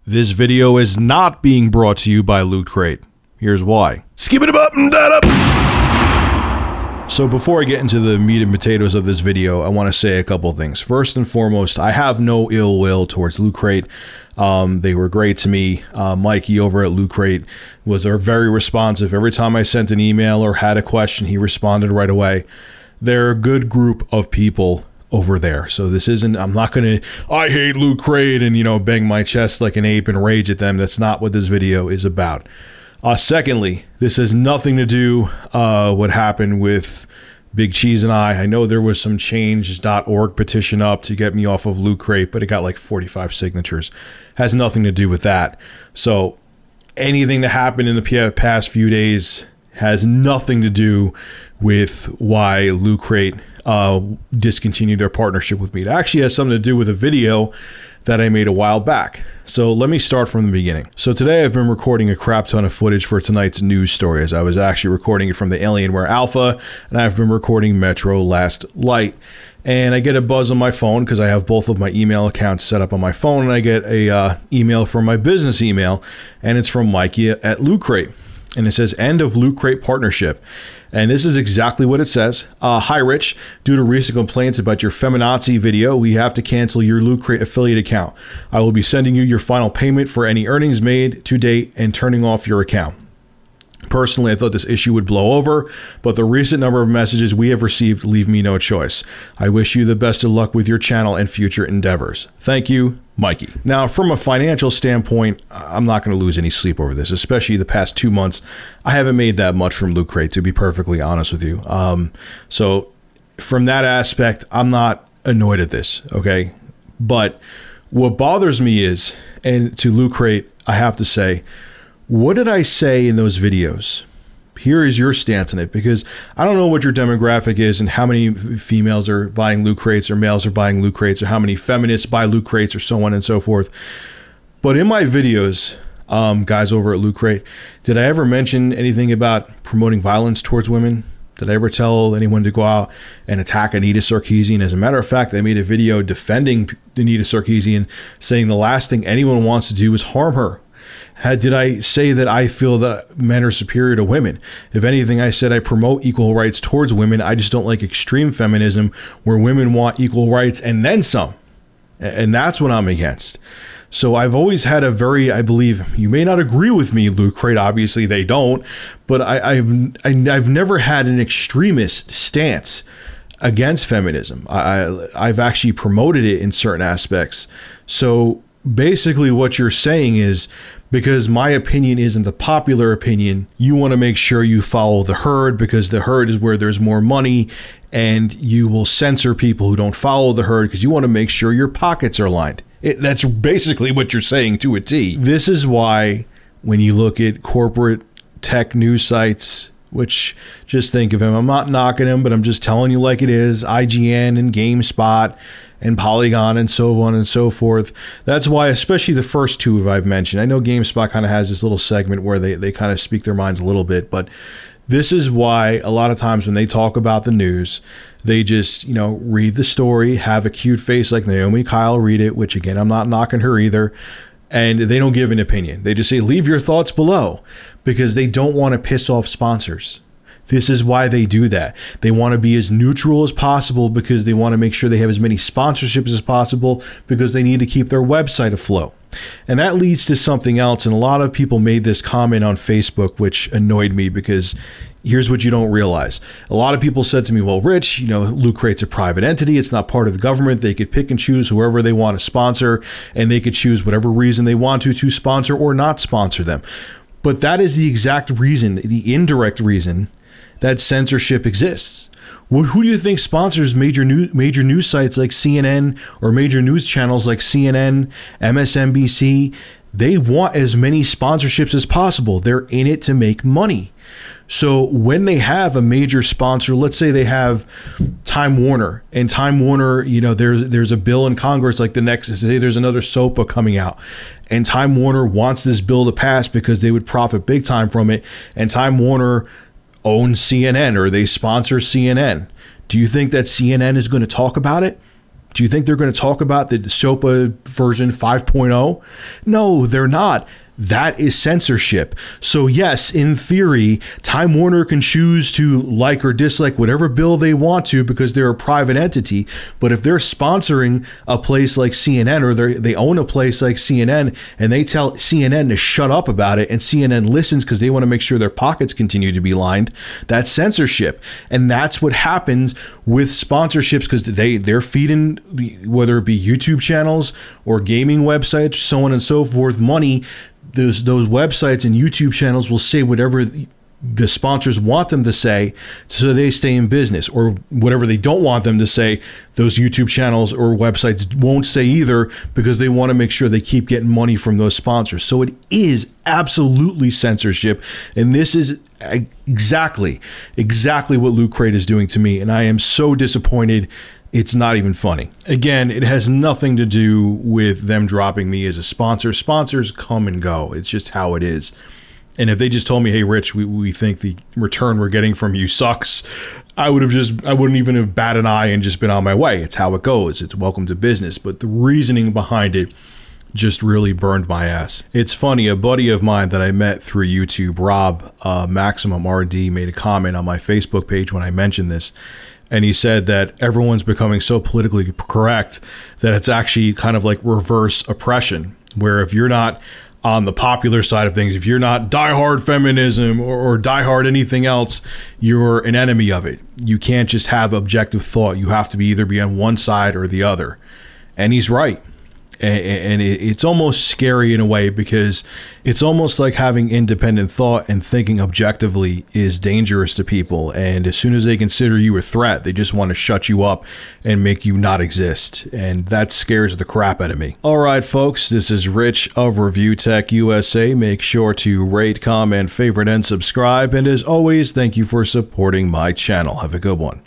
This video is not being brought to you by Loot Crate. Here's why. Skip it up and that up. So before I get into the meat and potatoes of this video, I want to say a couple things. First and foremost, I have no ill will towards Loot Crate. They were great to me. Mikey over at Loot Crate was very responsive. Every time I sent an email or had a question, he responded right away. They're a good group of people over there. So this isn't, I'm not going to, I hate Loot Crate and, you know, bang my chest like an ape and rage at them. That's not what this video is about. Secondly, this has nothing to do what happened with Big Cheese and I know there was some change.org petition up to get me off of Loot Crate, but it got like 45 signatures. Has nothing to do with that. So anything that happened in the past few days has nothing to do with why Loot Crate discontinued their partnership with me. It actually has something to do with a video that I made a while back. So let me start from the beginning. So today I've been recording a crap ton of footage for tonight's news stories. I was actually recording it from the Alienware Alpha, and I've been recording Metro Last Light. And I get a buzz on my phone because I have both of my email accounts set up on my phone, and I get a email from my business email, and it's from Mikey at Loot Crate. And it says, end of Loot Crate partnership. And this is exactly what it says. Hi, Rich. Due to recent complaints about your feminazi video, we have to cancel your Loot Crate affiliate account. I will be sending you your final payment for any earnings made to date and turning off your account. Personally, I thought this issue would blow over, but the recent number of messages we have received leave me no choice. I wish you the best of luck with your channel and future endeavors. Thank you, Mikey. Now, from a financial standpoint, I'm not going to lose any sleep over this, especially the past 2 months. I haven't made that much from Loot Crate, to be perfectly honest with you. So from that aspect, I'm not annoyed at this, okay? But what bothers me is, and to Loot Crate, I have to say, what did I say in those videos? Here is your stance on it, because I don't know what your demographic is and how many females are buying Loot Crates or males are buying Loot Crates or how many feminists buy Loot Crates or so on and so forth. But in my videos, guys over at Loot Crate, did I ever mention anything about promoting violence towards women? Did I ever tell anyone to go out and attack Anita Sarkeesian? As a matter of fact, I made a video defending Anita Sarkeesian, saying the last thing anyone wants to do is harm her. Did I say that I feel that men are superior to women? If anything, I said I promote equal rights towards women. I just don't like extreme feminism where women want equal rights and then some. And that's what I'm against. So I've always had a very, I believe, you may not agree with me, Loot Crate, obviously they don't, but I've never had an extremist stance against feminism. I've actually promoted it in certain aspects. So basically what you're saying is, because my opinion isn't the popular opinion, you want to make sure you follow the herd, because the herd is where there's more money, and you will censor people who don't follow the herd because you want to make sure your pockets are lined. That's basically what you're saying to a T. This is why when you look at corporate tech news sites, which just think of them, I'm not knocking them, but I'm just telling you like it is, IGN and GameSpot and Polygon and so on and so forth. That's why, especially the first two I've mentioned. I know GameSpot kind of has this little segment where they kind of speak their minds a little bit, but this is why a lot of times when they talk about the news, they just, you know, read the story, have a cute face like Naomi Kyle read it, which again, I'm not knocking her either, and they don't give an opinion. They just say, leave your thoughts below, because they don't want to piss off sponsors. This is why they do that. They want to be as neutral as possible because they want to make sure they have as many sponsorships as possible because they need to keep their website afloat. And that leads to something else. And a lot of people made this comment on Facebook, which annoyed me, because here's what you don't realize. A lot of people said to me, well, Rich, you know, Loot Crate's a private entity. It's not part of the government. They could pick and choose whoever they want to sponsor, and they could choose whatever reason they want to sponsor or not sponsor them. But that is the exact reason, the indirect reason, that censorship exists. Who do you think sponsors major news sites like CNN or major news channels like CNN, MSNBC? They want as many sponsorships as possible. They're in it to make money. So when they have a major sponsor, let's say they have Time Warner, and Time Warner, you know, there's a bill in Congress, like the next, say there's another SOPA coming out, and Time Warner wants this bill to pass because they would profit big time from it, and Time Warner owns CNN or they sponsor CNN. Do you think that CNN is going to talk about it? Do you think they're going to talk about the SOPA version 5.0? No, they're not. That is censorship. So yes, in theory, Time Warner can choose to like or dislike whatever bill they want to because they're a private entity. But if they're sponsoring a place like CNN, or they own a place like CNN, and they tell CNN to shut up about it, and CNN listens because they want to make sure their pockets continue to be lined, that's censorship. And that's what happens with sponsorships, because they're feeding, whether it be YouTube channels or gaming websites, so on and so forth, money. Those websites and YouTube channels will say whatever the sponsors want them to say, so they stay in business, or whatever they don't want them to say, those YouTube channels or websites won't say either, because they want to make sure they keep getting money from those sponsors. So it is absolutely censorship, and this is exactly what Loot Crate is doing to me, and I am so disappointed. It's not even funny. Again, it has nothing to do with them dropping me as a sponsor. Sponsors come and go. It's just how it is. And if they just told me, hey, Rich, we think the return we're getting from you sucks, I wouldn't even have batted an eye and just been on my way. It's how it goes. It's welcome to business. But the reasoning behind it just really burned my ass. It's funny, a buddy of mine that I met through YouTube, Rob, Maximum RD, made a comment on my Facebook page when I mentioned this. And he said that everyone's becoming so politically correct that it's actually kind of like reverse oppression, where if you're not on the popular side of things, if you're not diehard feminism or diehard anything else, you're an enemy of it. You can't just have objective thought. You have to either be on one side or the other. And he's right. And it's almost scary in a way, because it's almost like having independent thought and thinking objectively is dangerous to people. And as soon as they consider you a threat, they just want to shut you up and make you not exist. And that scares the crap out of me. All right, folks, this is Rich of ReviewTechUSA. Make sure to rate, comment, favorite, and subscribe. And as always, thank you for supporting my channel. Have a good one.